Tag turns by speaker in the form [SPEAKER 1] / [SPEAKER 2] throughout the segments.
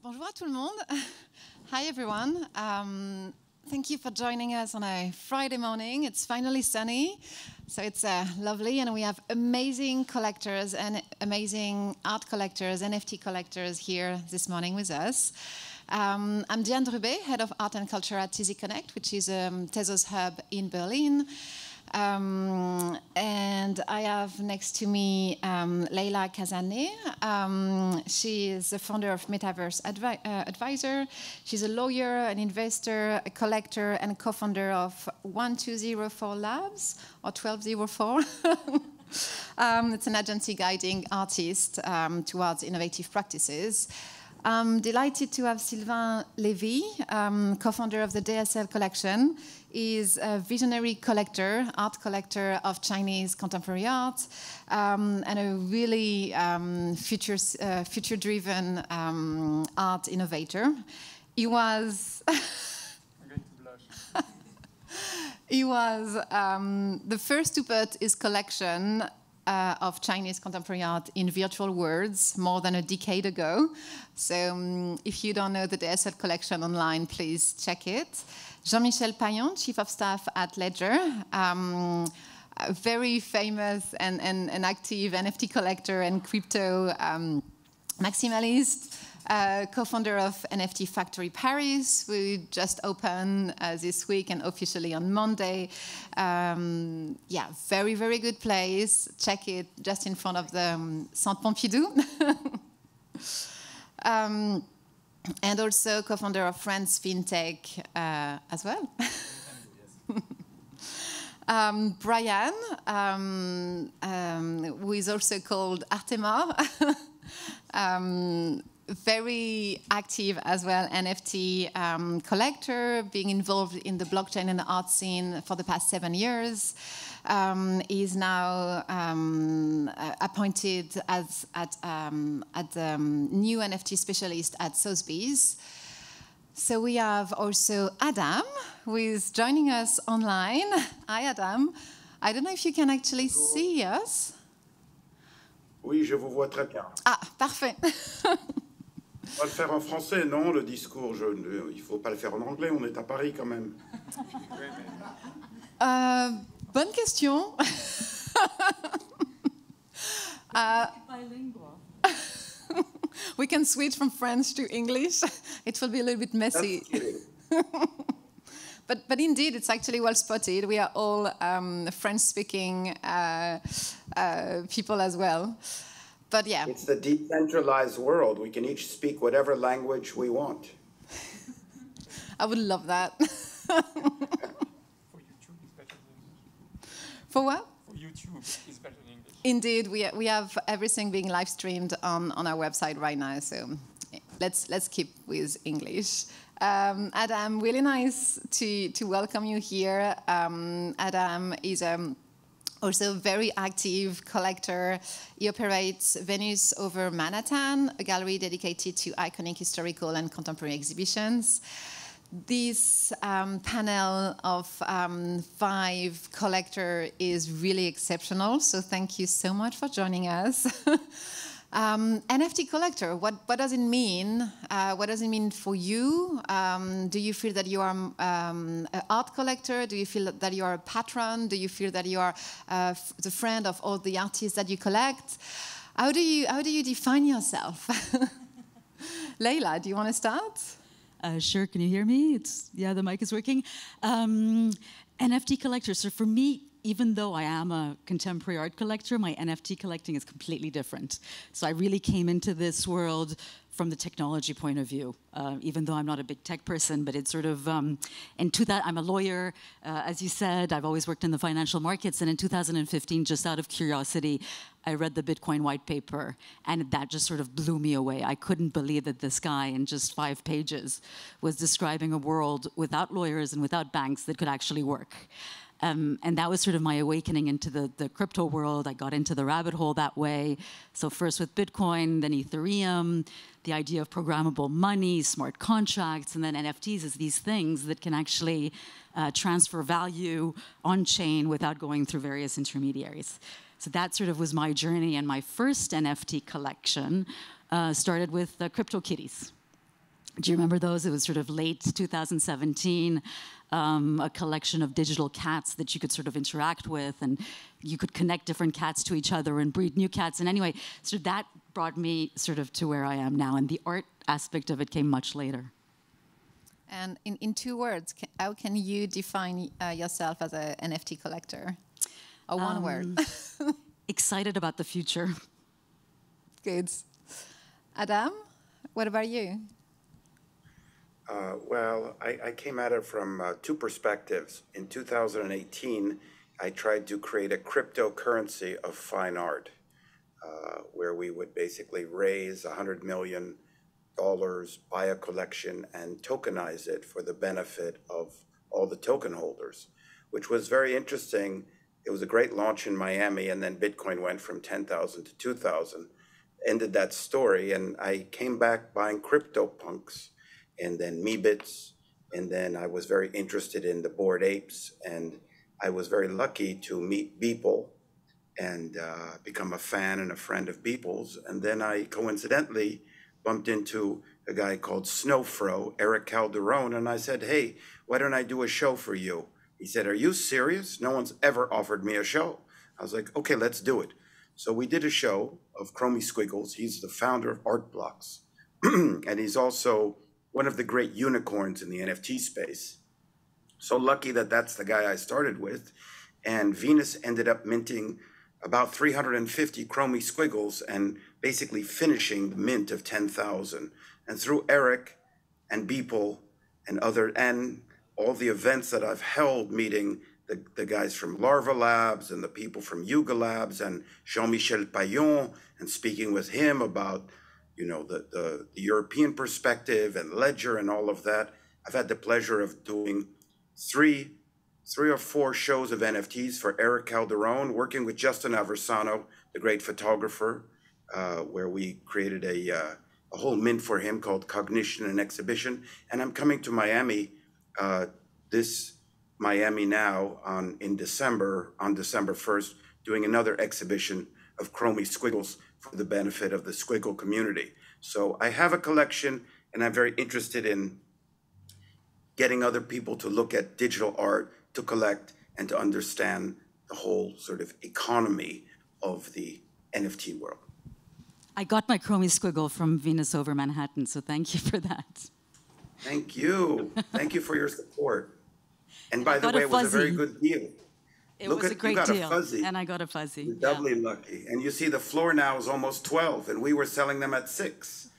[SPEAKER 1] Bonjour à tout le monde. Hi everyone. Thank you for joining us on a Friday morning. It's finally sunny, so it's lovely, and we have amazing collectors and amazing art collectors, NFT collectors here this morning with us. I'm Diane Drubé, Head of Art and Culture at Tezos Connect, which is a Tezos hub in Berlin. And I have next to me Leila Kazaneh. She is the founder of Metaverse Advisor. She's a lawyer, an investor, a collector, and co-founder of 1204 Labs, or 1204. It's an agency guiding artists towards innovative practices. I'm delighted to have Sylvain Lévy, co-founder of the DSL collection. He's a visionary collector, art collector of Chinese contemporary art, and a really future-driven art innovator. He was
[SPEAKER 2] I'm going to blush.
[SPEAKER 1] he was the first to put his collection of Chinese contemporary art in virtual worlds more than a decade ago. So if you don't know the DSL collection online, please check it. Jean-Michel Payon, Chief of Staff at Ledger, a very famous and active NFT collector and crypto maximalist, co-founder of NFT Factory Paris. We just opened this week and officially on Monday. Yeah, very, very good place. Check it, just in front of the Centre Pompidou. And also co-founder of France FinTech as well. Brian, who is also called Artema. Very active as well, NFT collector, being involved in the blockchain and the art scene for the past 7 years. He's now appointed as the new NFT specialist at Sotheby's. So we have also Adam, who is joining us online. Hi, Adam. I don't know if you can actually see us.
[SPEAKER 3] Oui, je vous vois très bien.
[SPEAKER 1] Ah, parfait.
[SPEAKER 3] On va le faire en français, non, le discours. Il ne faut pas le faire en anglais, on est à Paris quand même.
[SPEAKER 1] Bonne question. We can switch from French to English. It will be a little bit messy. But indeed, it's actually well spotted. We are all French-speaking people as well. But yeah.
[SPEAKER 3] It's the decentralized world. We can each speak whatever language we want.
[SPEAKER 1] I would love that.
[SPEAKER 2] For YouTube, it's better in English.
[SPEAKER 1] For what?
[SPEAKER 2] For YouTube, it's better in English.
[SPEAKER 1] Indeed, we have everything being live streamed on our website right now. So let's keep with English. Adam, really nice to welcome you here. Adam is also a very active collector. He operates Venus over Manhattan, a gallery dedicated to iconic historical and contemporary exhibitions. This panel of 5 collectors is really exceptional, so thank you so much for joining us. NFT collector, what does it mean? What does it mean for you? Do you feel that you are an art collector? Do you feel that you are a patron? Do you feel that you are the friend of all the artists that you collect? How do you define yourself? Leila, do you want to start?
[SPEAKER 4] Sure, can you hear me? Yeah, the mic is working. NFT collector, so for me, even though I am a contemporary art collector, my NFT collecting is completely different. So I really came into this world from the technology point of view, even though I'm not a big tech person, but it's sort of, into that, I'm a lawyer, as you said, I've always worked in the financial markets, and in 2015, just out of curiosity, I read the Bitcoin white paper, and that just sort of blew me away. I couldn't believe that this guy, in just 5 pages, was describing a world without lawyers and without banks that could actually work. And that was sort of my awakening into the crypto world. I got into the rabbit hole that way. So first with Bitcoin, then Ethereum, the idea of programmable money, smart contracts, and then NFTs as these things that can actually transfer value on-chain without going through various intermediaries. So that sort of was my journey, and my first NFT collection started with CryptoKitties. Do you remember those? It was sort of late 2017, a collection of digital cats that you could sort of interact with, and you could connect different cats to each other and breed new cats. And anyway, so that brought me sort of to where I am now, and the art aspect of it came much later.
[SPEAKER 1] And in 2 words, how can you define yourself as an NFT collector? Or one word?
[SPEAKER 4] Excited about the future.
[SPEAKER 1] Good. Adam, what about you?
[SPEAKER 3] Well, I came at it from 2 perspectives. In 2018, I tried to create a cryptocurrency of fine art, where we would basically raise $100 million, buy a collection, and tokenize it for the benefit of all the token holders, which was very interesting. It was a great launch in Miami, and then Bitcoin went from 10,000 to 2,000. Ended that story, and I came back buying CryptoPunks, and then Meebits, and then I was very interested in the Bored Apes, and I was very lucky to meet Beeple and become a fan and a friend of Beeple's. And then I coincidentally bumped into a guy called Snowfro, Eric Calderon, and I said, hey, why don't I do a show for you? He said, are you serious? No one's ever offered me a show. I was like, okay, let's do it. So we did a show of Chromie Squiggles. He's the founder of Art Blocks, and he's also one of the great unicorns in the NFT space. So lucky that that's the guy I started with. And Venus ended up minting about 350 Chromie Squiggles and basically finishing the mint of 10,000. And through Eric and Beeple and all the events that I've held, meeting the guys from Larva Labs and the people from Yuga Labs and Jean-Michel Payon, and speaking with him about the European perspective and Ledger and all of that. I've had the pleasure of doing three or four shows of NFTs for Eric Calderon, working with Justin Aversano, the great photographer, where we created a whole mint for him called Cognition and Exhibition. And I'm coming to Miami, this Miami now on December 1st, doing another exhibition of Chromie Squiggles for the benefit of the Squiggle community. So I have a collection, and I'm very interested in getting other people to look at digital art, to collect, and to understand the whole sort of economy of the NFT world.
[SPEAKER 4] I got my Chromie Squiggle from Venus over Manhattan, so thank you for that.
[SPEAKER 3] Thank you. Thank you for your support. And by the way, it was a very good deal.
[SPEAKER 4] It was a great deal, and I got a fuzzy.
[SPEAKER 3] You're doubly lucky. And you see the floor now is almost 12, and we were selling them at 6.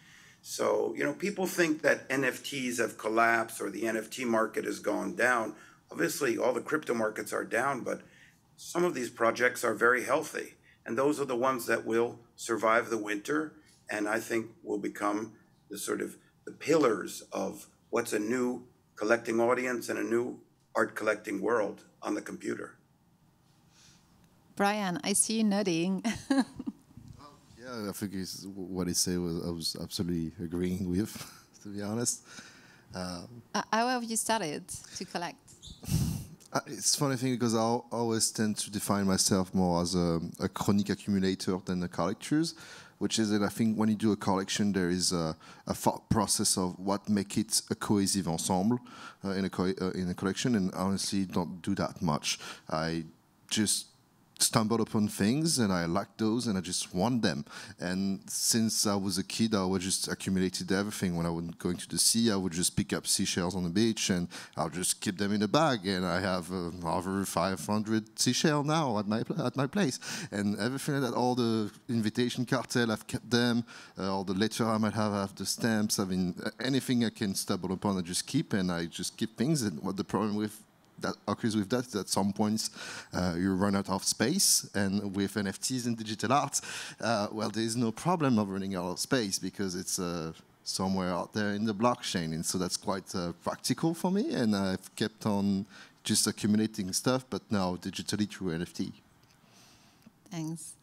[SPEAKER 3] So, people think that NFTs have collapsed or the NFT market has gone down. Obviously, all the crypto markets are down, but some of these projects are very healthy. And those are the ones that will survive the winter, and I think will become the pillars of what's a new collecting audience and a new art collecting world on the computer.
[SPEAKER 1] Brian, I see you nodding.
[SPEAKER 5] Yeah, I think what he said I was absolutely agreeing with, to be honest.
[SPEAKER 1] How have you started to collect?
[SPEAKER 5] It's a funny thing because I always tend to define myself more as a chronic accumulator than a collector, which is that I think when you do a collection, there is a thought process of what makes it a cohesive ensemble in a collection, and honestly don't do that much. I just stumbled upon things and I like those and I just want them. And since I was a kid, I would just accumulated everything. When I was going to the sea, I would just pick up seashells on the beach and I'll just keep them in a bag. And I have over 500 seashells now at my place. And everything like that, all the invitation cartel, I've kept them. All the letter I might have the stamps. I mean, anything I can stumble upon, I just keep, and I just keep things. And what the problem with that occurs with that is at some points you run out of space, and with NFTs and digital art, well, there's no problem of running out of space because it's somewhere out there in the blockchain, and so that's quite practical for me, and I've kept on just accumulating stuff, but now digitally through NFT.
[SPEAKER 1] Thanks.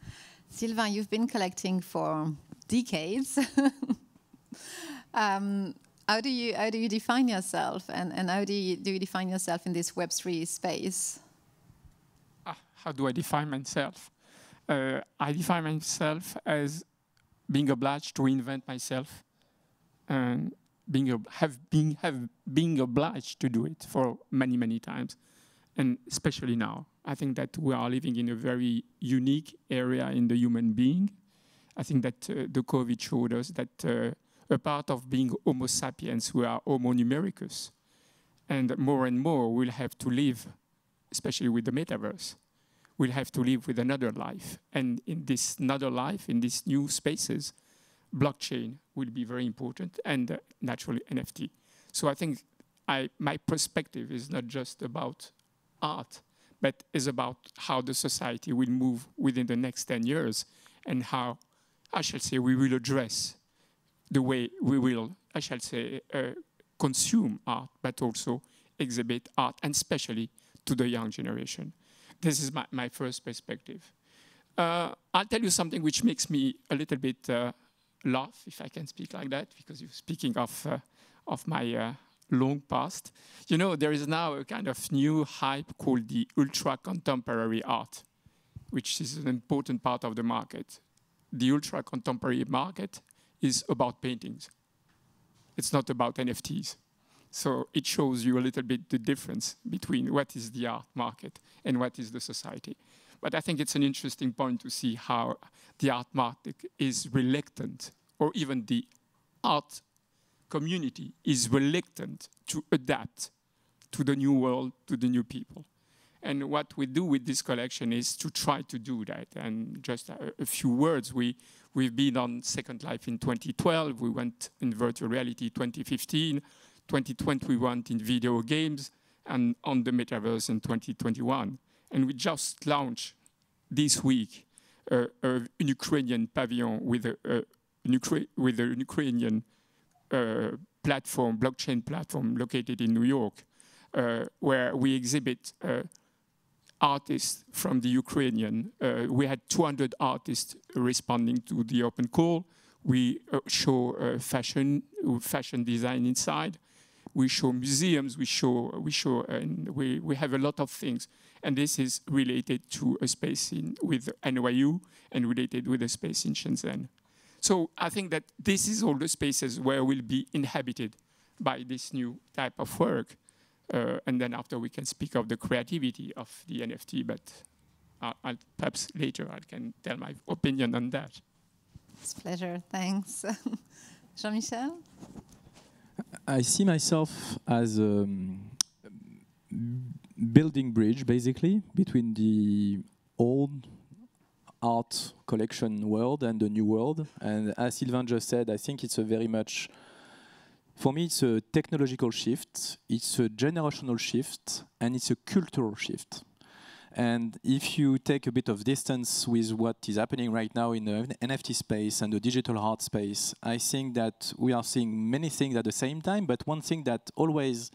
[SPEAKER 1] Sylvain, you've been collecting for decades. How do you define yourself, and how do you define yourself in this Web3 space?
[SPEAKER 2] How do I define myself? I define myself as being obliged to reinvent myself. And being obliged to do it for many, many times, and especially now. I think that we are living in a very unique area in the human being. I think that the COVID showed us that a part of being Homo sapiens, we are Homo numericus, and more we'll have to live, especially with the metaverse, we'll have to live with another life. And in this another life, in these new spaces, blockchain will be very important, and naturally NFT. So I think my perspective is not just about art, but is about how the society will move within the next 10 years, and how, I shall say, we will address the way we will, I shall say, consume art, but also exhibit art, and especially to the young generation. This is my first perspective. I'll tell you something which makes me a little bit laugh, if I can speak like that, because you're speaking of my long past. You know, there is now a kind of new hype called the ultra-contemporary art, which is an important part of the market. The ultra-contemporary market is about paintings. It's not about NFTs. So it shows you a little bit the difference between what is the art market and what is the society. But I think it's an interesting point to see how the art market is reluctant, or even the art community is reluctant to adapt to the new world, to the new people. And what we do with this collection is to try to do that. And just a few words, we've been on Second Life in 2012, we went in virtual reality 2015, 2020 we went in video games, and on the metaverse in 2021. And we just launched this week a Ukrainian pavilion with a Ukrainian platform, blockchain platform located in New York, where we exhibit artists from the Ukrainian. We had 200 artists responding to the open call. We show fashion design inside. We show museums. And we have a lot of things. And this is related to a space with NYU and related with a space in Shenzhen. So I think that this is all the spaces where we'll be inhabited by this new type of work. And then after we can speak of the creativity of the NFT, but perhaps later I can tell my opinion on that.
[SPEAKER 1] It's a pleasure, thanks. Jean-Michel?
[SPEAKER 6] I see myself as building bridge, basically, between the old art collection world and the new world. And as Sylvain just said, I think it's a very much, for me, it's a technological shift, it's a generational shift, and it's a cultural shift. And if you take a bit of distance with what is happening right now in the NFT space and the digital art space, I think that we are seeing many things at the same time, but one thing that always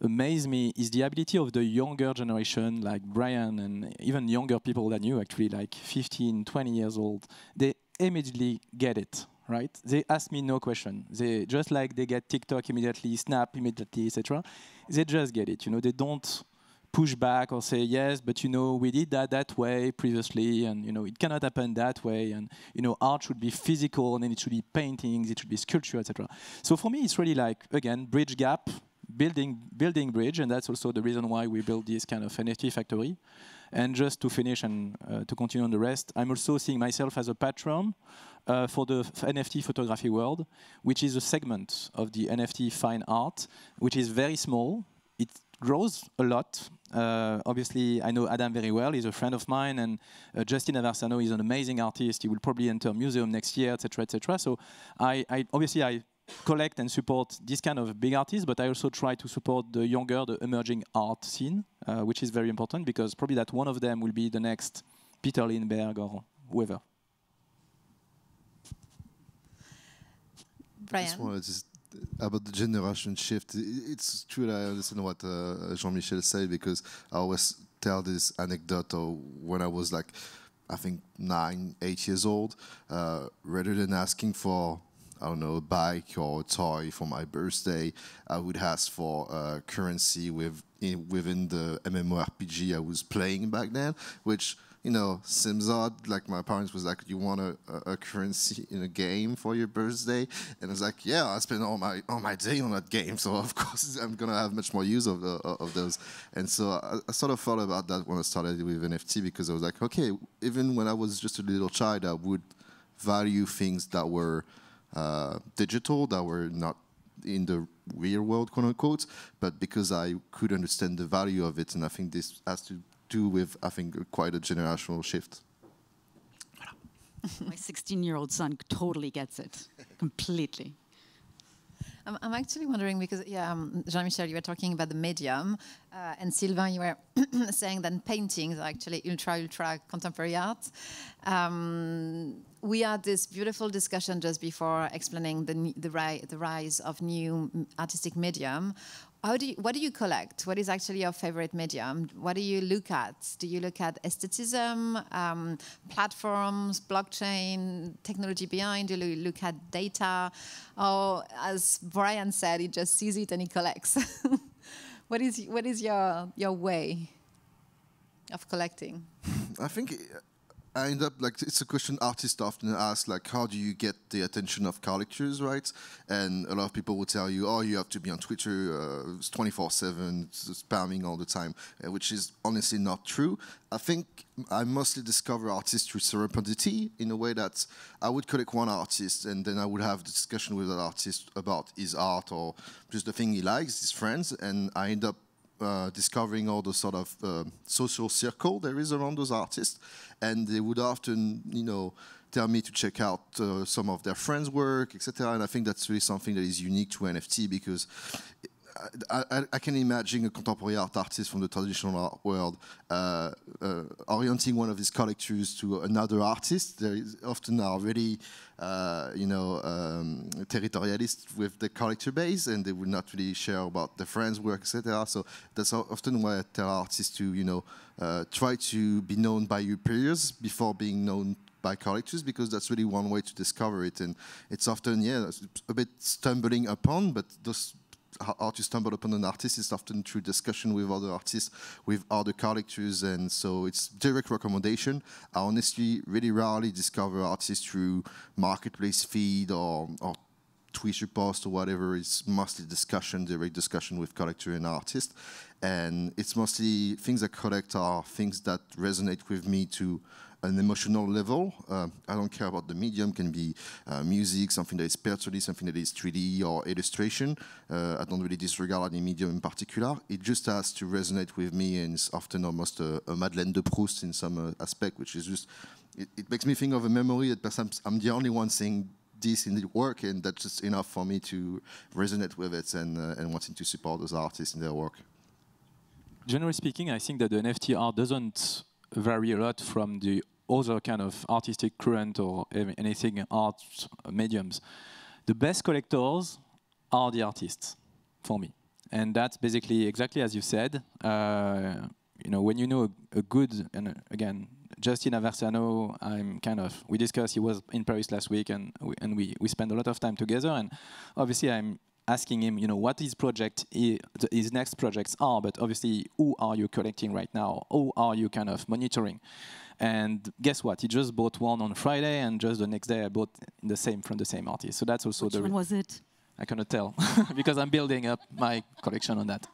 [SPEAKER 6] amazed me is the ability of the younger generation, like Brian, and even younger people than you, actually, like 15, 20 years old. They immediately get it, right? They ask me no question. They just like they get TikTok immediately, Snap immediately, etc. They just get it. You know, they don't push back or say yes, but you know, we did that way previously, and you know, it cannot happen that way. And you know, art should be physical, and then it should be paintings, it should be sculpture, etc. So for me, it's really like, again, bridge gap. Building bridge, and that's also the reason why we built this kind of NFT factory. And just to finish and to continue on the rest, I'm also seeing myself as a patron for the NFT photography world, which is a segment of the NFT fine art, which is very small. It grows a lot. Obviously, I know Adam very well. He's a friend of mine, and Justin Aversano is an amazing artist. He will probably enter a museum next year, etc., etc. So I collect and support this kind of big artists, but I also try to support the younger, the emerging art scene, which is very important because probably that one of them will be the next Peter Lindbergh or whoever.
[SPEAKER 1] Brian?
[SPEAKER 5] About the generation shift, it's true that I understand what Jean-Michel said, because I always tell this anecdote of when I was like, I think 9, 8 years old, rather than asking for, I don't know, a bike or a toy for my birthday, I would ask for currency within the MMORPG I was playing back then, which seems odd. Like my parents was like, "You want a currency in a game for your birthday?" And I was like, "Yeah, I spend all my day on that game, so of course I'm gonna have much more use of those." And so I sort of thought about that when I started with NFT, because I was like, okay, even when I was just a little child, I would value things that were digital, that were not in the real world, quote unquote, but because I could understand the value of it. And I think this has to do with, quite a generational shift.
[SPEAKER 4] My 16-year-old son totally gets it, completely.
[SPEAKER 1] I'm actually wondering because, Jean-Michel, you were talking about the medium, and Sylvain, you were saying that paintings are actually ultra contemporary art. We had this beautiful discussion just before explaining the rise of new artistic medium. What do you collect? What is actually your favorite medium? What do you look at? Do you look at aestheticism, platforms, blockchain, technology behind? Do you look at data? Or as Brian said, he just sees it and he collects. What is your way of collecting?
[SPEAKER 5] I think I end up like, it's a question artists often ask, like, how do you get the attention of collectors, right? And a lot of people will tell you, oh, you have to be on Twitter 24/7, spamming all the time, which is honestly not true. I think I mostly discover artists through serendipity, in a way that I would collect one artist and then I would have the discussion with that artist about his art or just the thing he likes, his friends, and I end up discovering all the sort of social circle there is around those artists, and they would often, tell me to check out some of their friends' work, etc. And I think that's really something that is unique to NFT, because I can imagine a contemporary art artist from the traditional art world orienting one of his collectors to another artist. There is often already, territorialist with the collector base, and they would not really share about their friends' work, etc. So that's often why I tell artists to, try to be known by your peers before being known by collectors, because that's really one way to discover it. And it's often, a bit stumbling upon, but those how to stumble upon an artist is often through discussion with other artists, with other collectors, and so it's direct recommendation. I honestly really rarely discover artists through marketplace feed or Twitter post or whatever. It's mostly direct discussion with collector and artist, and it's mostly things I collect are things that resonate with me to an emotional level. I don't care about the medium, can be music, something that is spiritually, something that is 3D or illustration. I don't really disregard any medium in particular. It just has to resonate with me, and it's often almost a Madeleine de Proust in some aspect, which is just, it makes me think of a memory that perhaps I'm the only one seeing this in the work, and that's just enough for me to resonate with it and wanting to support those artists in their work.
[SPEAKER 6] Generally speaking, I think that the NFT art doesn't vary a lot from the other kind of artistic current or anything art mediums. The best collectors are the artists, for me. And that's basically exactly as you said. When you know a good, and again, Justin Aversano, we discussed, he was in Paris last week, and we spent a lot of time together, and obviously I'm asking him, what his next projects are, but obviously, who are you collecting right now? Who are you kind of monitoring? And guess what? He just bought one on Friday, and just the next day I bought from the same artist. So that's also
[SPEAKER 4] Which one was it?
[SPEAKER 6] I cannot tell because I'm building up my collection on that.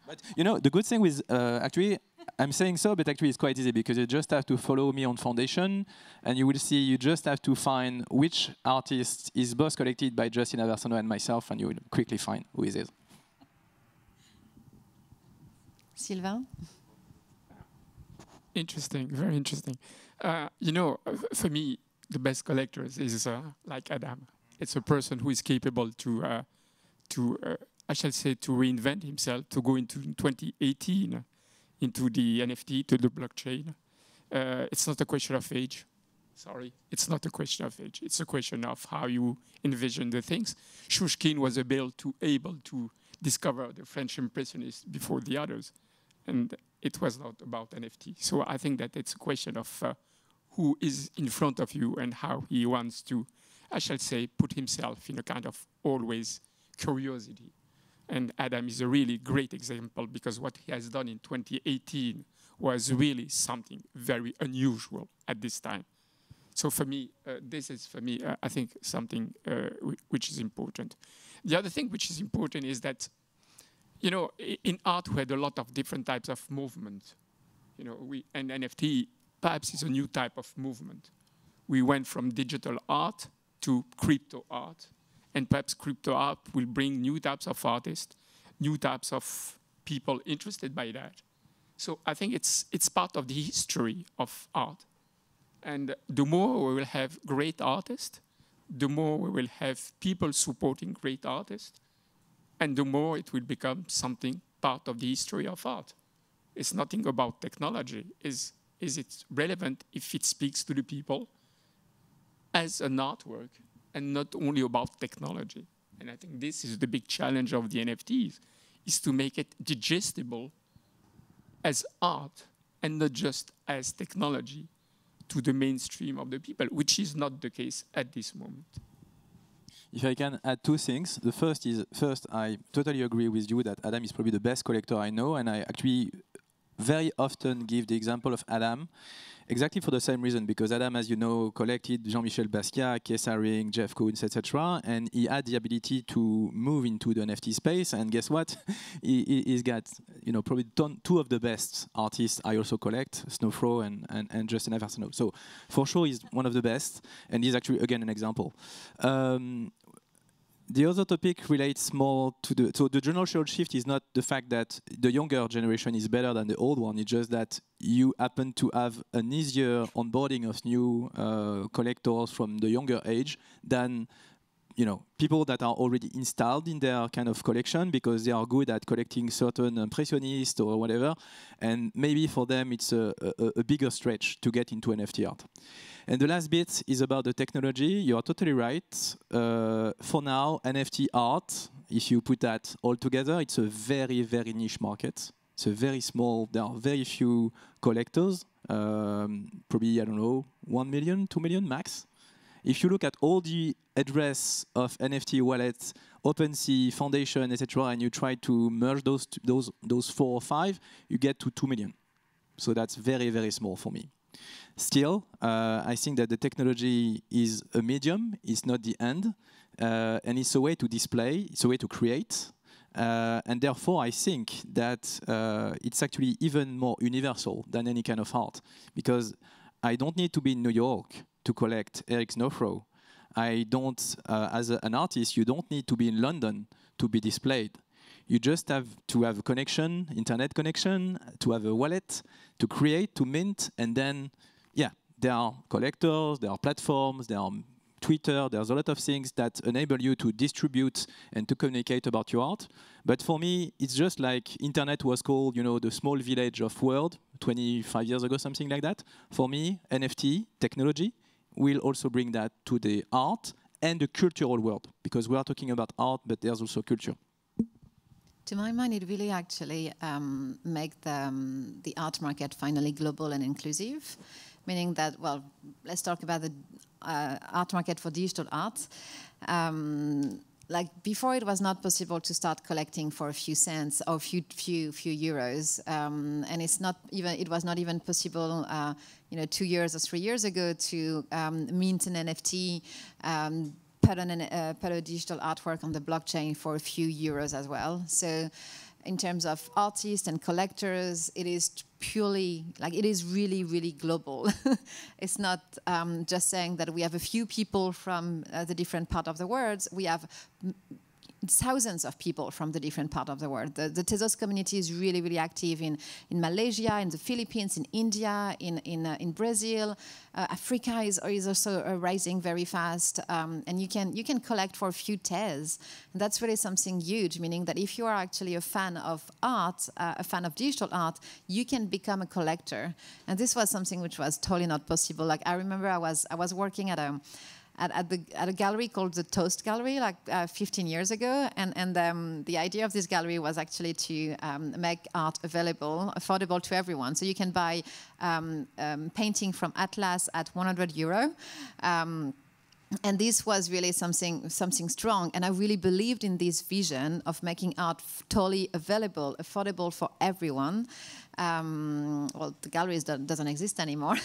[SPEAKER 6] But the good thing with actually, I'm saying so, but actually it's quite easy because you just have to follow me on Foundation, and you will see. You just have to find which artist is both collected by Justin Aversano and myself, and you will quickly find who is it.
[SPEAKER 1] Sylvain?
[SPEAKER 2] Interesting, very interesting. For me, the best collectors is like Adam. It's a person who is capable to reinvent himself, to go into 2018, into the NFT, to the blockchain. It's not a question of age. Sorry, it's not a question of age. It's a question of how you envision the things. Shushkin was able to discover the French Impressionists before the others, and it was not about NFT. So I think that it's a question of who is in front of you and how he wants to, put himself in a kind of always curiosity. And Adam is a really great example, because what he has done in 2018 was really something very unusual at this time. So for me, this is I think something which is important. The other thing which is important is that, you know, in art we had a lot of different types of movement. You know, and NFT perhaps is a new type of movement. We went from digital art to crypto art, and perhaps crypto art will bring new types of artists, new types of people interested by that. So I think it's part of the history of art. And the more we will have great artists, the more we will have people supporting great artists, and the more it will become something part of the history of art. It's nothing about technology. Is it relevant if it speaks to the people as an artwork and not only about technology? And I think this is the big challenge of the NFTs, is to make it digestible as art and not just as technology to the mainstream of the people, which is not the case at this moment.
[SPEAKER 6] If I can add two things. The first is, I totally agree with you that Adam is probably the best collector I know, and I actually very often give the example of Adam, exactly for the same reason, because Adam, as you know, collected Jean-Michel Basquiat, Keith Haring, Jeff Koons, etc., and he had the ability to move into the NFT space, and guess what? He's got, you know, probably two of the best artists I also collect, Snowfro and Justin Eversano. So for sure, he's one of the best, and he's actually, again, an example. The other topic relates more to the generational shift is not the fact that the younger generation is better than the old one. It's just that you happen to have an easier onboarding of new collectors from the younger age than, you know, people that are already installed in their kind of collection because they are good at collecting certain impressionists or whatever, and maybe for them it's a bigger stretch to get into NFT art. And the last bit is about the technology. You are totally right. For now, NFT art, if you put that all together, it's a very, very niche market. It's a very small, there are very few collectors, probably, I don't know, 1 million, 2 million max. If you look at all the address of NFT wallets, OpenSea, Foundation, etc., and you try to merge those 4 or 5, you get to 2 million. So that's very, very small for me. Still, I think that the technology is a medium, it's not the end, and it's a way to display, it's a way to create, and therefore I think that it's actually even more universal than any kind of art, because I don't need to be in New York to collect Eric Snowfro. I don't, as an artist, you don't need to be in London to be displayed. You just have to have a connection, internet connection, to have a wallet, to create, to mint, and then, yeah, there are collectors, there are platforms, there are Twitter, there's a lot of things that enable you to distribute and to communicate about your art. But for me, it's just like internet was called, you know, the small village of world 25 years ago, something like that. For me, NFT, technology, will also bring that to the art and the cultural world, because we are talking about art, but there's also culture.
[SPEAKER 1] To my mind, it really actually make the art market finally global and inclusive, meaning that, well, let's talk about the art market for digital art. Like before, it was not possible to start collecting for a few cents or few euros, and it was not even possible, 2 years or 3 years ago to mint an NFT. Put a digital artwork on the blockchain for a few euros as well. So in terms of artists and collectors, it is purely, like, it is really, really global. It's not just saying that we have a few people from the different part of the world. We have thousands of people from the different part of the world. The Tezos community is really, really active in Malaysia, in the Philippines, in India, in Brazil. Africa is also rising very fast, and you can collect for a few Tez. And that's really something huge, meaning that if you are actually a fan of art, a fan of digital art, you can become a collector. And this was something which was totally not possible. Like, I remember I was working at a gallery called the Toast Gallery, like 15 years ago, and the idea of this gallery was actually to make art available, affordable to everyone. So you can buy painting from Atlas at €100. And this was really something strong, and I really believed in this vision of making art totally available, affordable for everyone. Well, the galleries doesn't exist anymore.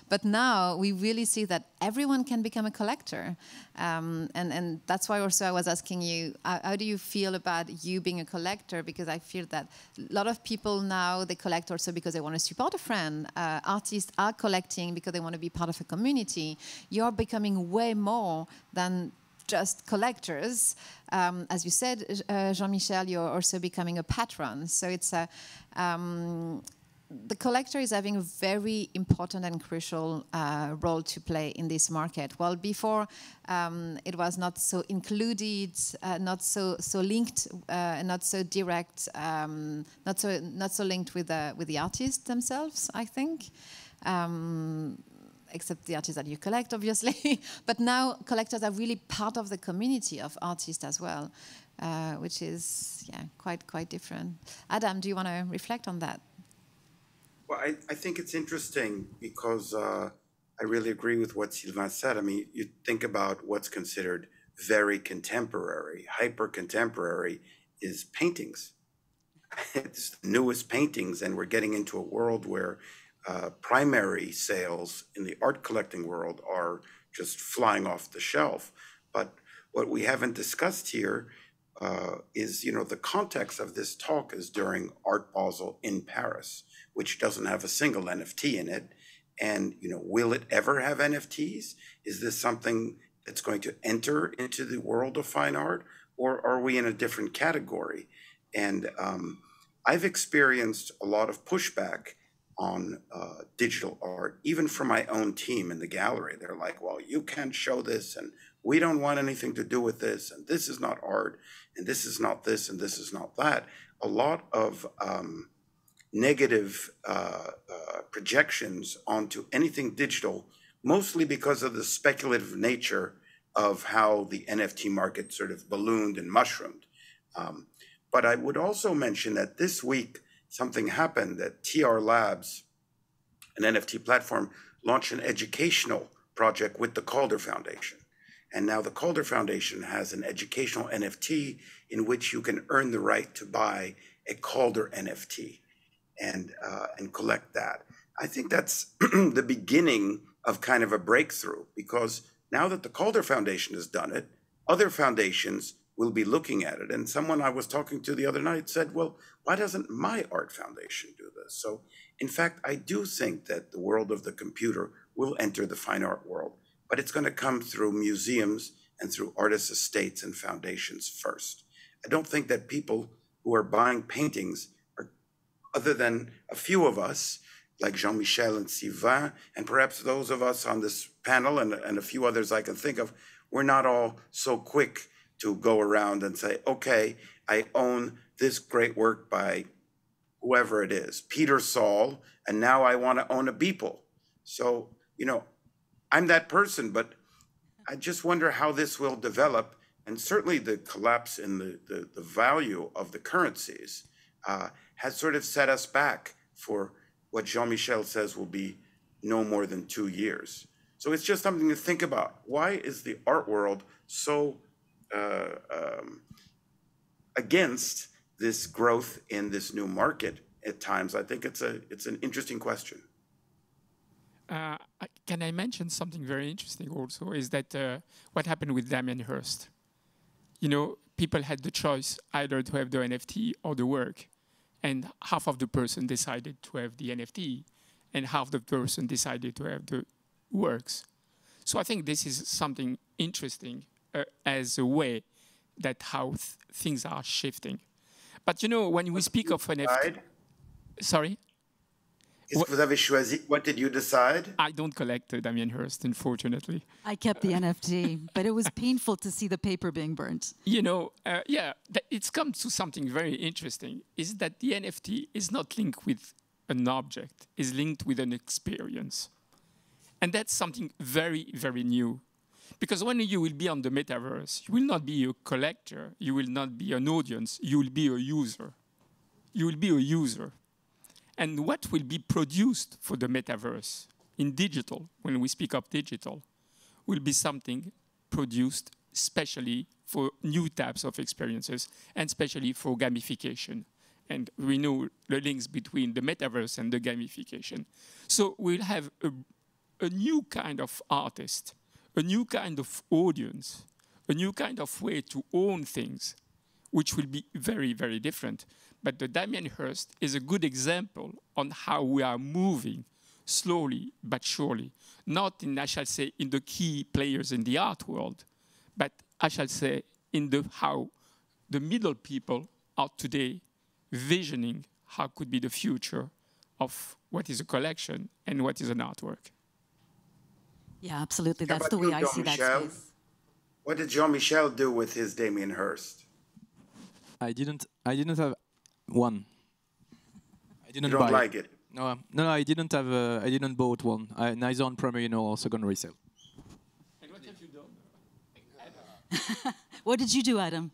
[SPEAKER 1] But now we really see that everyone can become a collector. And that's why also I was asking you, how do you feel about you being a collector? Because I feel that a lot of people now, they collect also because they want to support a friend. Artists are collecting because they want to be part of a community. You're becoming way more than just collectors. As you said, Jean-Michel, you're also becoming a patron. So it's a... the collector is having a very important and crucial role to play in this market. Well, before it was not so included, not so linked, not so direct, not so linked with the artists themselves, I think. Except the artists that you collect, obviously. But now collectors are really part of the community of artists as well, which is quite different. Adam, do you want to reflect on that?
[SPEAKER 3] Well, I think it's interesting because I really agree with what Sylvain said. I mean, you think about what's considered very contemporary, hyper-contemporary is paintings. It's the newest paintings, and we're getting into a world where primary sales in the art collecting world are just flying off the shelf. But what we haven't discussed here is, the context of this talk is during Art Basel in Paris, which doesn't have a single NFT in it. And, will it ever have NFTs? Is this something that's going to enter into the world of fine art, or are we in a different category? And I've experienced a lot of pushback on digital art, even from my own team in the gallery. They're like, well, you can't show this, and we don't want anything to do with this, and this is not art, and this is not this, and this is not that. A lot of negative projections onto anything digital, mostly because of the speculative nature of how the NFT market sort of ballooned and mushroomed. But I would also mention that this week, something happened that TR Labs, an NFT platform, launched an educational project with the Calder Foundation. And now the Calder Foundation has an educational NFT in which you can earn the right to buy a Calder NFT and collect that. I think that's the beginning of kind of a breakthrough, because now that the Calder Foundation has done it, other foundations will be looking at it. And someone I was talking to the other night said, well, why doesn't my art foundation do this? So in fact, I do think that the world of the computer will enter the fine art world, but it's going to come through museums and through artists' estates and foundations first. I don't think that people who are buying paintings are, other than a few of us, like Jean-Michel and Sylvain, and perhaps those of us on this panel and a few others I can think of, we're not all so quick to go around and say, okay, I own this great work by whoever it is, Peter Saul, and now I want to own a Beeple. So, I'm that person, but I just wonder how this will develop. And certainly the collapse in the value of the currencies has sort of set us back for what Jean-Michel says will be no more than 2 years. So it's just something to think about. Why is the art world so against this growth in this new market at times? I think it's an interesting question.
[SPEAKER 2] Can I mention something very interesting also, is that what happened with Damien Hirst. People had the choice either to have the NFT or the work, and half of the person decided to have the NFT, and half the person decided to have the works. So I think this is something interesting as a way that how things are shifting. But when we speak of NFT... Sorry?
[SPEAKER 3] Vous avez choisi, what did you decide?
[SPEAKER 2] I don't collect Damien Hirst, unfortunately.
[SPEAKER 4] I kept the NFT, but it was painful to see the paper being burnt.
[SPEAKER 2] It's come to something very interesting, is that the NFT is not linked with an object, is linked with an experience. And that's something very, very new. Because when you will be on the metaverse, you will not be a collector, you will not be an audience, you will be a user. You will be a user. And what will be produced for the metaverse in digital, when we speak of digital, will be something produced especially for new types of experiences and especially for gamification. And we know the links between the metaverse and the gamification. So we'll have a new kind of artist, a new kind of audience, a new kind of way to own things, which will be very, very different. But the Damien Hirst is a good example on how we are moving slowly but surely, not in, I shall say, in the key players in the art world, but I shall say in how the middle people are today visioning how could be the future of what is a collection and what is an artwork.
[SPEAKER 4] Yeah, absolutely. That's the way I see that space.
[SPEAKER 3] What did Jean-Michel do with his Damien Hirst?
[SPEAKER 6] I didn't have one. I didn't
[SPEAKER 3] you don't
[SPEAKER 6] buy
[SPEAKER 3] like it?
[SPEAKER 6] No, I didn't have. I didn't bought one. Neither on primary nor secondary sale.
[SPEAKER 2] And what have you done?
[SPEAKER 4] What did you do, Adam?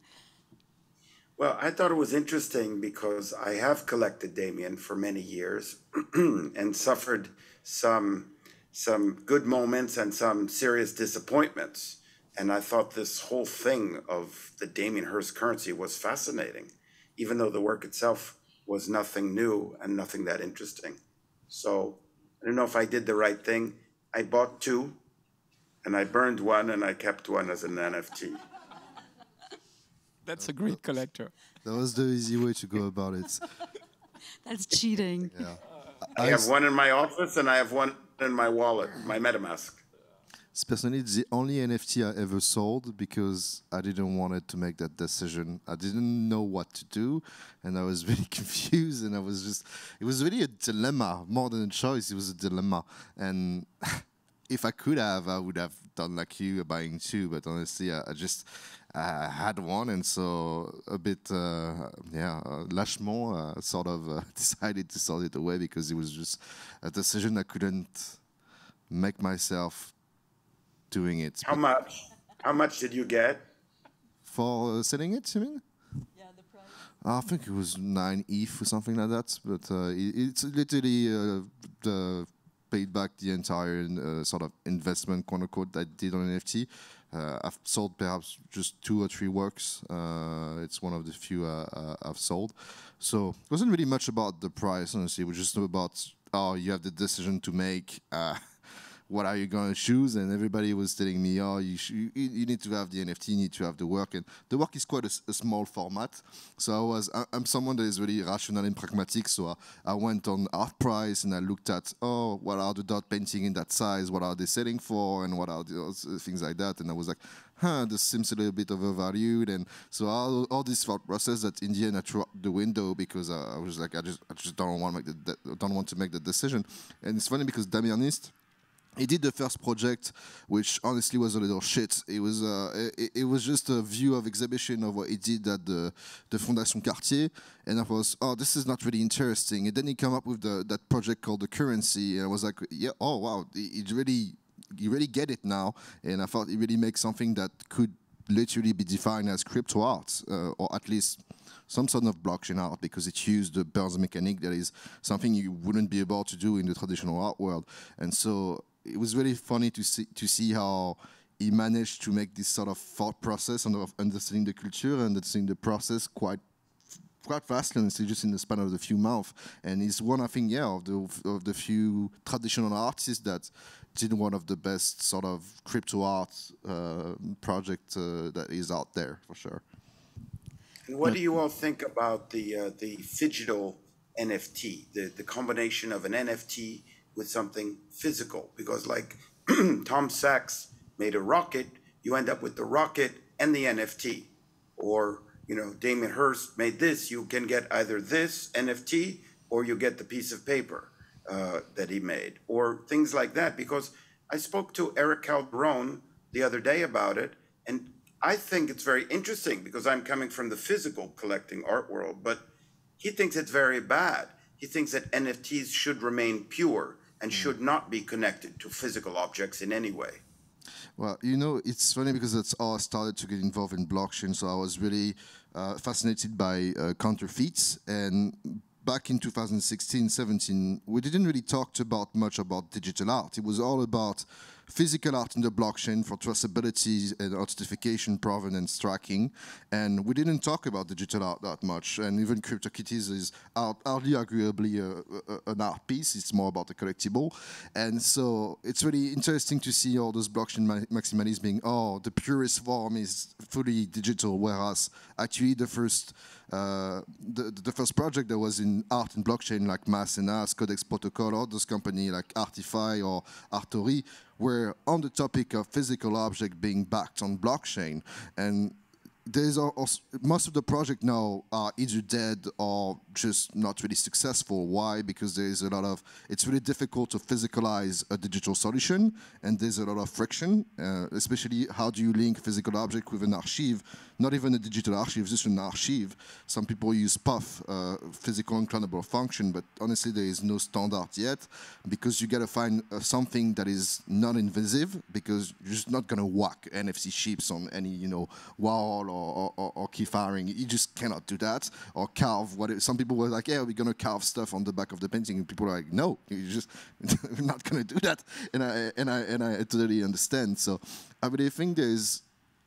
[SPEAKER 3] Well, I thought it was interesting because I have collected Damien for many years and suffered some good moments and some serious disappointments. And I thought this whole thing of the Damien Hirst currency was fascinating, even though the work itself was nothing new and nothing that interesting. So I don't know if I did the right thing. I bought two, and I burned one, and I kept one as an NFT.
[SPEAKER 2] That's a great collector.
[SPEAKER 5] That was the easy way to go about it.
[SPEAKER 4] That's cheating.
[SPEAKER 5] Yeah.
[SPEAKER 3] I have one in my office, and I have one in my wallet, my MetaMask.
[SPEAKER 5] Personally, it's the only NFT I ever sold because I didn't want to make that decision. I didn't know what to do, and I was really confused, and it was really a dilemma. More than a choice, it was a dilemma. And if I could have, I would have done like you, buying two, but honestly, I had one, and so a bit, lâchement, sort of decided to sell it away because it was just a decision I couldn't make myself doing it.
[SPEAKER 3] How much? How much did you get?
[SPEAKER 5] For selling it, you mean?
[SPEAKER 4] Yeah, the price.
[SPEAKER 5] I think it was 9 ETH or something like that, but it's literally paid back the entire sort of investment, quote unquote, that I did on NFT. I've sold perhaps just 2 or 3 works. It's one of the few I've sold. So it wasn't really much about the price, honestly. It was just about, you have the decision to make. What are you going to choose? And everybody was telling me, you need to have the NFT, you need to have the work. And the work is quite a small format. So I'm someone that is really rational and pragmatic. So I went on ArtPrice and I looked at, what are the dot painting in that size? What are they selling for? And what are the things like that? And I was like, this seems a little bit overvalued. And so all this thought process that in the end I threw out the window because I was like, I just don't want to make the decision. And it's funny because Damien Hirst, he did the first project, which honestly was a little shit. It was just a view of exhibition of what he did at the Fondation Cartier, and I was, this is not really interesting. And then he came up with that project called the Currency, and I was like, yeah, wow, you really get it now. And I thought he really makes something that could literally be defined as crypto art, or at least some sort of blockchain art, because it used the Burns mechanic that is something you wouldn't be able to do in the traditional art world. And so it was really funny to see how he managed to make this sort of thought process of understanding the culture and understanding the process quite fast, and it's just in the span of a few months. And he's one, I think, of the few traditional artists that did one of the best sort of crypto art project that is out there for sure.
[SPEAKER 3] And what do you all think about the digital NFT, the combination of an NFT with something physical? Because like Tom Sachs made a rocket, you end up with the rocket and the NFT. Or, Damien Hirst made this, you can get either this NFT or you get the piece of paper that he made, or things like that. Because I spoke to Eric Calderon the other day about it, and I think it's very interesting because I'm coming from the physical collecting art world, but he thinks it's very bad. He thinks that NFTs should remain pure and should not be connected to physical objects in any way.
[SPEAKER 5] Well, it's funny because that's how I started to get involved in blockchain. So I was really fascinated by counterfeits. And back in 2016, 17, we didn't really talk much about digital art. It was all about physical art in the blockchain for traceability and authentication, provenance tracking. And we didn't talk about digital art that much. And even CryptoKitties is hardly arguably an art piece. It's more about a collectible. And so it's really interesting to see all those blockchain maximalism being, oh, the purest form is fully digital, whereas actually the first project that was in art and blockchain, like Mass Codex Protocol, or those companies like Artify or Artori, were on the topic of physical object being backed on blockchain. And there's also, most of the projects now are either dead or just not really successful. Why? Because there's a lot of, it's really difficult to physicalize a digital solution, and there's a lot of friction, especially how do you link physical object with an archive, not even a digital archive, just an archive. Some people use PUF, physical unclonable function, but honestly there is no standard yet, because you gotta find something that is non-invasive, because you're just not gonna whack NFC chips on any, you know, wall or key firing. You just cannot do that. Or carve whatever. Some people were like, yeah, we're gonna carve stuff on the back of the painting, and people are like, no, you're just we're not gonna do that. And I totally understand. So I really think there's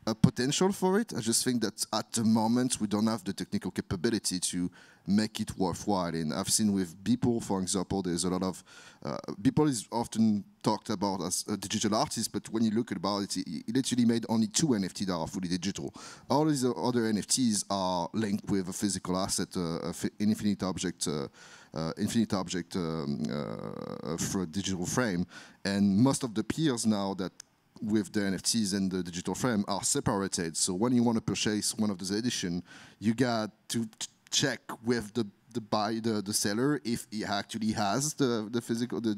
[SPEAKER 5] a potential for it. I just think that at the moment we don't have the technical capability to make it worthwhile. And I've seen with Beeple, for example, there's a lot of Beeple is often talked about as a digital artist, but when you look about it, he literally made only 2 NFTs that are fully digital. All these other NFTs are linked with a physical asset, an infinite object for a digital frame. And most of the peers now that with the NFTs and the digital frame are separated. So when you want to purchase one of those editions, you got to check with the seller if he actually has the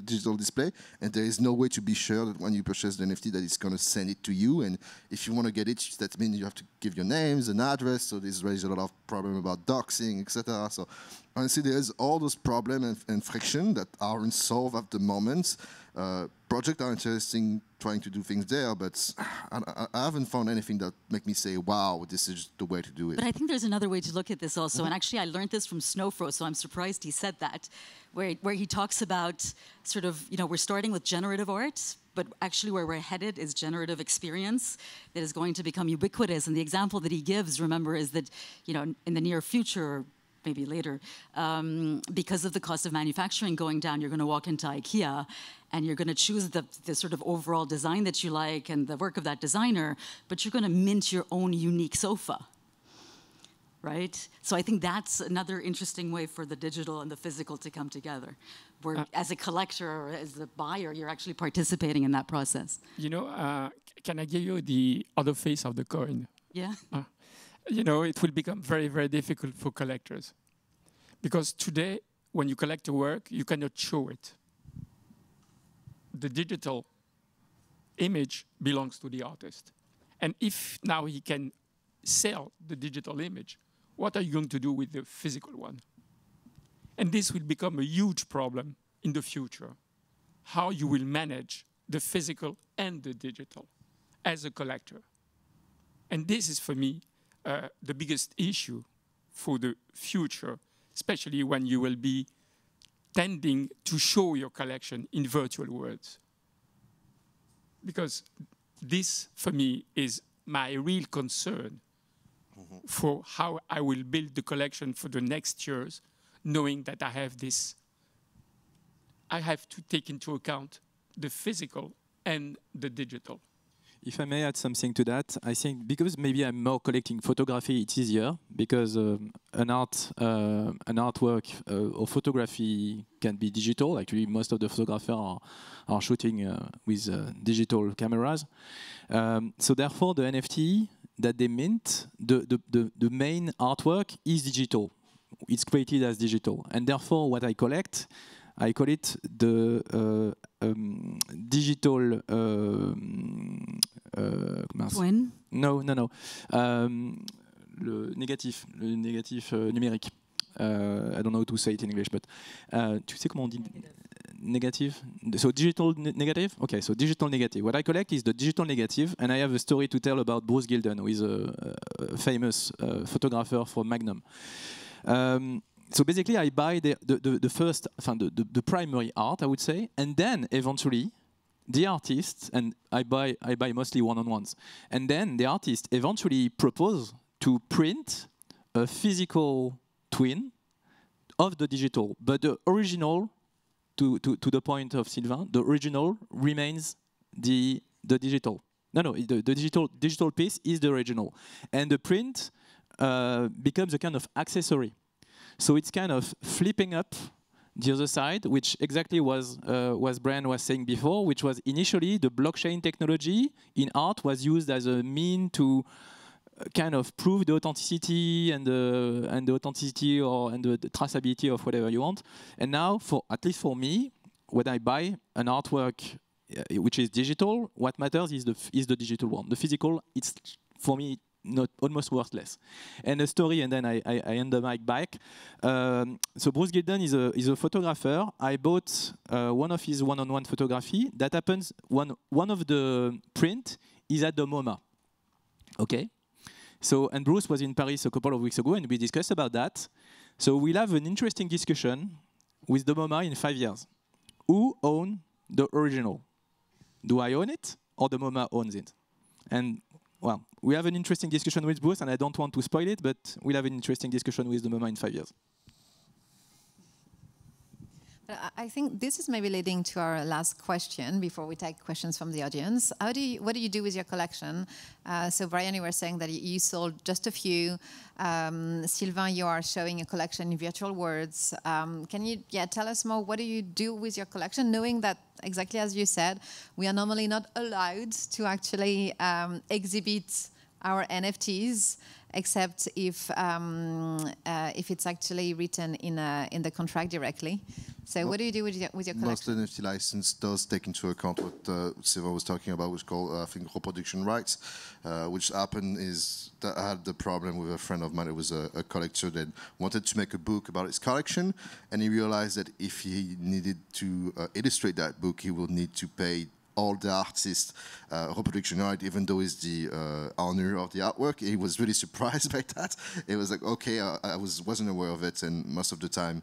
[SPEAKER 5] digital display, and there is no way to be sure that when you purchase the NFT that it's going to send it to you. And if you want to get it, that means you have to give your names and address. So this raises a lot of problem about doxing, etc. So honestly, there's all those problems and friction that aren't solved at the moment. Projects are interesting trying to do things there, but I haven't found anything that make me say, wow, this is the way to do it.
[SPEAKER 4] But I think there's another way to look at this also. And actually, I learned this from Snowfro, so I'm surprised he said that, where he talks about sort of, you know, we're starting with generative art, but actually where we're headed is generative experience that is going to become ubiquitous. And the example that he gives, remember, is that, you know, in the near future, maybe later, because of the cost of manufacturing going down, you're going to walk into IKEA and you're going to choose the sort of overall design that you like and the work of that designer, but you're going to mint your own unique sofa, right? So I think that's another interesting way for the digital and the physical to come together, where as a collector or as a buyer, you're actually participating in that process.
[SPEAKER 2] You know, can I give you the other face of the coin?
[SPEAKER 4] Yeah.
[SPEAKER 2] You know, it will become very, very difficult for collectors. Because today, when you collect a work, you cannot show it. The digital image belongs to the artist. And if now he can sell the digital image, what are you going to do with the physical one? And this will become a huge problem in the future. How you will manage the physical and the digital as a collector. And this is, for me, the biggest issue for the future, especially when you will be tending to show your collection in virtual worlds. Because this, for me, is my real concern for how I will build the collection for the next years, knowing that I have this. I have to take into account the physical and the digital.
[SPEAKER 6] If I may add something to that, I think because maybe I'm more collecting photography, it's easier because an artwork or photography can be digital. Actually, most of the photographers are shooting with digital cameras. So therefore, the NFT that they mint, the main artwork is digital. It's created as digital, and therefore, what I collect, I call it the digital.
[SPEAKER 4] Twin?
[SPEAKER 6] No. Le négatif numérique. I don't know how to say it in English, but tu sais comment on dit negative? So digital negative? Okay, so digital negative. What I collect is the digital negative, and I have a story to tell about Bruce Gilden, who is a famous photographer for Magnum. So basically, I buy the first, the primary art, I would say, and then eventually the artist, and I buy mostly one-on-ones, and then the artist eventually propose to print a physical twin of the digital, but the original, to the point of Sylvain, the original remains the digital. No, the digital piece is the original, and the print becomes a kind of accessory. So it's kind of flipping up the other side, which exactly was Brian was saying before, which was initially the blockchain technology in art was used as a mean to kind of prove the authenticity and the authenticity and the traceability of whatever you want. And now, at least for me, when I buy an artwork which is digital, what matters is the digital one. The physical, it's for me not almost worthless. And a story, and then I end the mic back. So Bruce Gilden is a photographer. I bought one of his one-on-one photography. That happens one of the print is at the MoMA. Okay. So, and Bruce was in Paris a couple of weeks ago, and we discussed about that. So we'll have an interesting discussion with the MoMA in 5 years. Who owns the original? Do I own it, or the MoMA owns it? And, well, we have an interesting discussion with Bruce, and I don't want to spoil it, but we'll have an interesting discussion with the MoMA in 5 years.
[SPEAKER 1] I think this is maybe leading to our last question before we take questions from the audience. What do you do with your collection? So Brian, you were saying that you sold just a few. Sylvain, you are showing a collection in virtual worlds. Can you tell us more? What do you do with your collection, knowing that, exactly as you said, we are normally not allowed to actually exhibit our NFTs, except if it's actually written in the contract directly. So what do you do with your collection?
[SPEAKER 5] Most NFT license does take into account what Sylvain was talking about, which is called, I think, reproduction rights, which happened is that I had the problem with a friend of mine who was a collector that wanted to make a book about his collection, and he realized that if he needed to illustrate that book, he will need to pay all the artists reproduction right, even though he's the owner of the artwork. He was really surprised by that. It was like, okay, I wasn't aware of it, and most of the time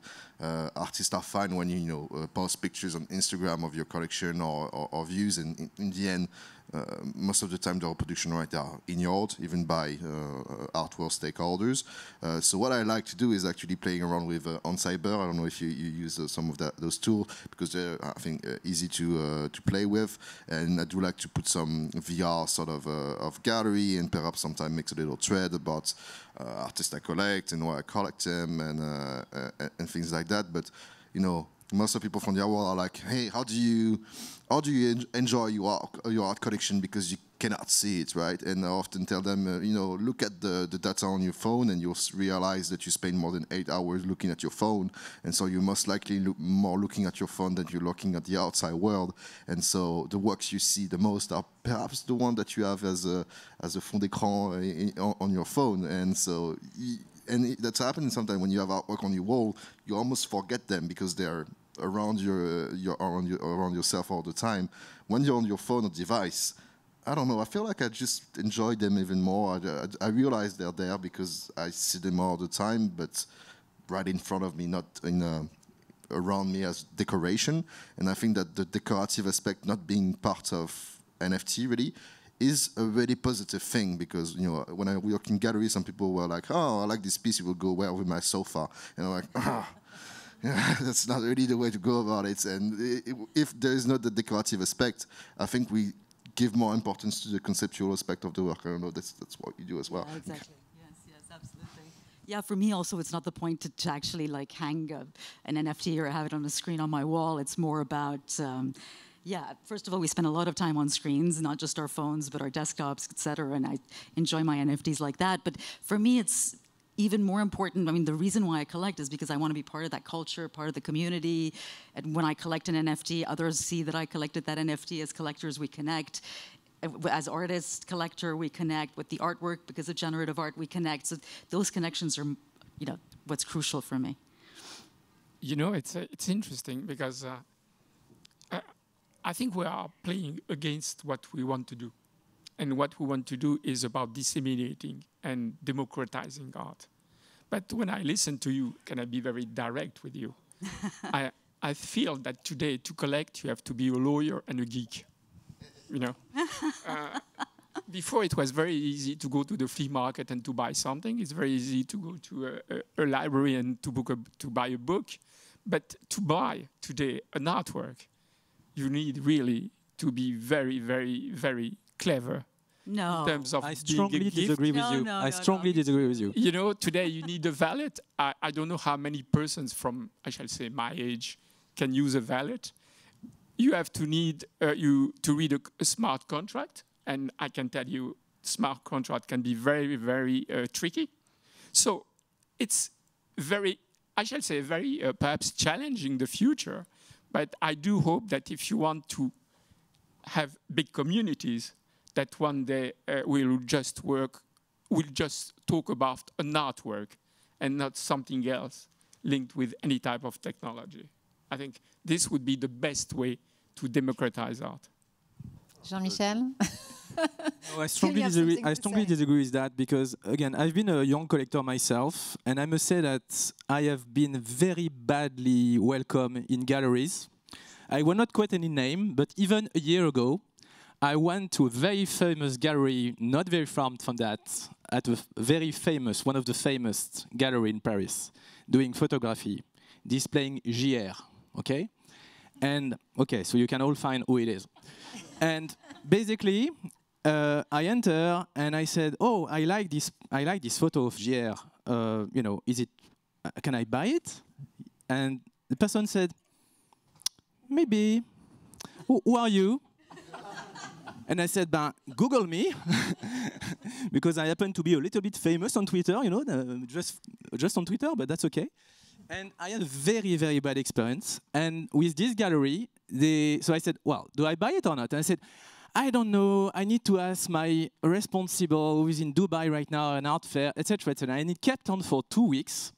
[SPEAKER 5] artists are fine when you post pictures on Instagram of your collection or views, and in the end most of the time the reproduction rights are ignored, even by artwork stakeholders. So what I like to do is actually playing around with on Cyber. I don't know if you use some of those tools, because they're, I think, easy to play with, and I do like to put some VR sort of gallery, and perhaps sometimes makes a little thread about artists I collect and why I collect them, and things like that. But most of the people from the art world are like, hey, how do you enjoy your art collection, because you cannot see it, right? And I often tell them, look at the data on your phone, and you'll realize that you spend more than 8 hours looking at your phone, and so you're most likely more looking at your phone than you're looking at the outside world. And so the works you see the most are perhaps the one that you have as a fond d'écran on your phone. And so and that's happening sometimes when you have artwork on your wall, you almost forget them because they're around around yourself all the time. When you're on your phone or device, I don't know, I feel like I just enjoy them even more. I realize they're there because I see them all the time, but right in front of me, not around me as decoration. And I think that the decorative aspect not being part of NFT really is a really positive thing, because when I work in galleries, some people were like, oh, I like this piece, it will go well with my sofa. And I'm like, that's not really the way to go about it. And if there is not the decorative aspect, I think we give more importance to the conceptual aspect of the work. I don't know, that's what you do as well.
[SPEAKER 4] Yeah, exactly. Yes, absolutely. Yeah, for me also, it's not the point to actually like hang an NFT or have it on a screen on my wall. It's more about first of all, we spend a lot of time on screens, not just our phones, but our desktops, etc. And I enjoy my NFTs like that. But for me, it's even more important. I mean, the reason why I collect is because I want to be part of that culture, part of the community. And when I collect an NFT, others see that I collected that NFT. As collectors, we connect. As artists, collector, we connect. With the artwork, because of generative art, we connect. So those connections are, what's crucial for me.
[SPEAKER 2] It's interesting because I think we are playing against what we want to do. And what we want to do is about disseminating and democratizing art. But when I listen to you, can I be very direct with you? I feel that today, to collect, you have to be a lawyer and a geek. you know. Before it was very easy to go to the flea market and to buy something. It's very easy to go to a library and to buy a book. But to buy today an artwork, you need really to be very, very, very clever.
[SPEAKER 4] No.
[SPEAKER 2] In terms of
[SPEAKER 6] I strongly disagree with you.
[SPEAKER 4] No,
[SPEAKER 6] I strongly disagree with you.
[SPEAKER 2] You know, today you need a wallet. I don't know how many persons from, I shall say, my age can use a wallet. You have to need to read a smart contract. And I can tell you, smart contract can be very, very tricky. So it's very, I shall say, very perhaps challenging the future. But I do hope that if you want to have big communities, that one day we'll just talk about an artwork and not something else linked with any type of technology. I think this would be the best way to democratize art.
[SPEAKER 1] Jean-Michel?
[SPEAKER 6] No, I strongly disagree with that because, again, I've been a young collector myself, and I must say that I have been very badly welcome in galleries. I will not quote any name, but even a year ago, I went to a very famous gallery, not very far from that, at a very famous, one of the famous gallery in Paris, doing photography, displaying JR, okay? And, okay, so you can all find who it is. And basically, I enter and I said, "Oh, I like this photo of JR. You know, can I buy it?" And the person said, "Maybe. Who are you?" And I said, "Google me," because I happen to be a little bit famous on Twitter. You know, just on Twitter, but that's okay. And I had a very, very bad experience. And with this gallery, so I said, "Well, do I buy it or not?" And I said, "I don't know. I need to ask my responsible who is in Dubai right now, an art fair, etc., etc." And it kept on for 2 weeks.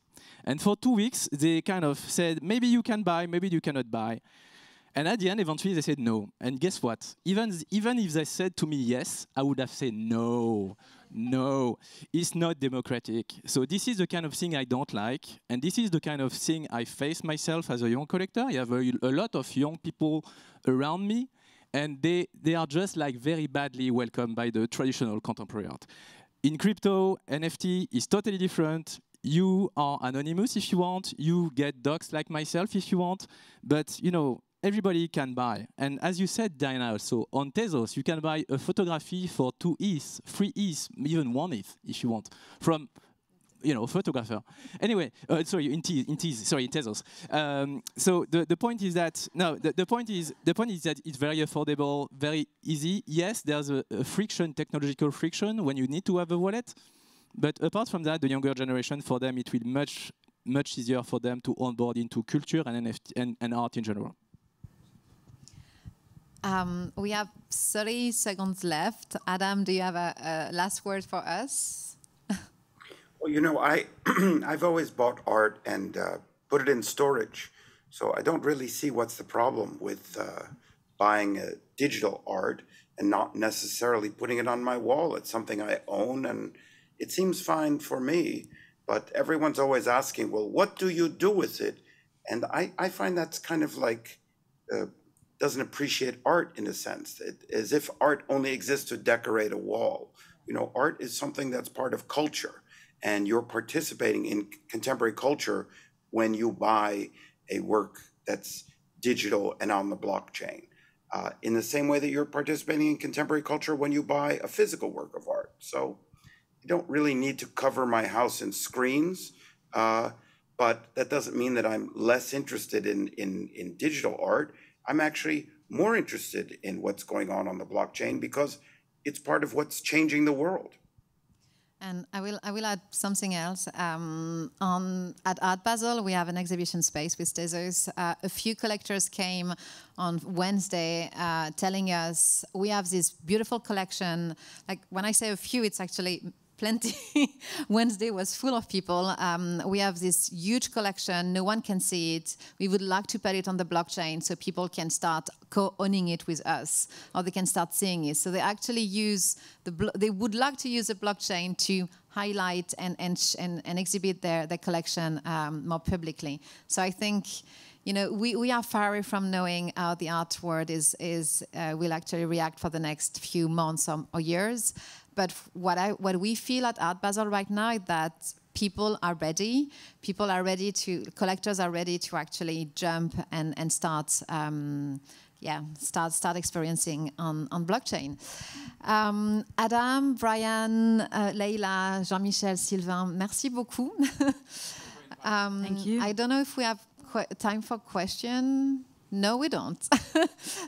[SPEAKER 6] And for 2 weeks, they kind of said, "Maybe you can buy, maybe you cannot buy." And at the end, eventually, they said no. And guess what? Even if they said to me yes, I would have said no. No, it's not democratic. So this is the kind of thing I don't like. And this is the kind of thing I face myself as a young collector. I have a lot of young people around me. And they are just like very badly welcomed by the traditional contemporary art. In crypto, NFT is totally different. You are anonymous if you want. You get docs like myself if you want. But, you know, everybody can buy. And as you said, Diana, also, on Tezos, you can buy a photography for 2 ETH, 3 ETH, even 1 ETH if you want, from, you know, a photographer. Anyway, sorry, in Tezos. So the point is that, no, the point is that it's very affordable, very easy. Yes, there's a friction, technological friction, when you need to have a wallet. But apart from that, the younger generation, for them, it will be much easier for them to onboard into culture and NFT and art in general.
[SPEAKER 1] We have 30 seconds left. Adam, do you have a last word for us?
[SPEAKER 3] Well, you know, I've always bought art and put it in storage. So I don't really see what's the problem with buying a digital art and not necessarily putting it on my wall. It's something I own and it seems fine for me. But everyone's always asking, well, what do you do with it? And I find that's kind of like... doesn't appreciate art in a sense, as if art only exists to decorate a wall. You know, art is something that's part of culture, and you're participating in contemporary culture when you buy a work that's digital and on the blockchain. In the same way that you're participating in contemporary culture when you buy a physical work of art. So you don't really need to cover my house in screens, but that doesn't mean that I'm less interested in digital art. I'm actually more interested in what's going on the blockchain because it's part of what's changing the world.
[SPEAKER 1] And I will add something else. At Art Basel, we have an exhibition space with Tezos. A few collectors came on Wednesday telling us we have this beautiful collection. Like when I say a few, it's actually plenty. Wednesday was full of people. We have this huge collection. No one can see it. We would like to put it on the blockchain so people can start co-owning it with us, or they can start seeing it. So they actually use they would like to use the blockchain to highlight and exhibit their collection more publicly. So I think, we are far away from knowing how the art world will actually react for the next few months or years. But what we feel at Art Basel right now is that people are ready. Collectors are ready to actually jump and start experiencing on blockchain. Adam, Brian, Leila, Jean-Michel, Sylvain, merci beaucoup.
[SPEAKER 4] Thank you.
[SPEAKER 1] I don't know if we have time for questions. No, we don't.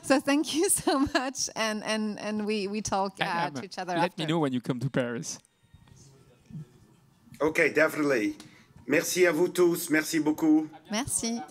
[SPEAKER 1] So thank you so much, and we talk to each other
[SPEAKER 2] Let
[SPEAKER 1] after.
[SPEAKER 2] me know when you come to Paris.
[SPEAKER 3] Okay, definitely. Merci à vous tous. Merci beaucoup.
[SPEAKER 1] Merci.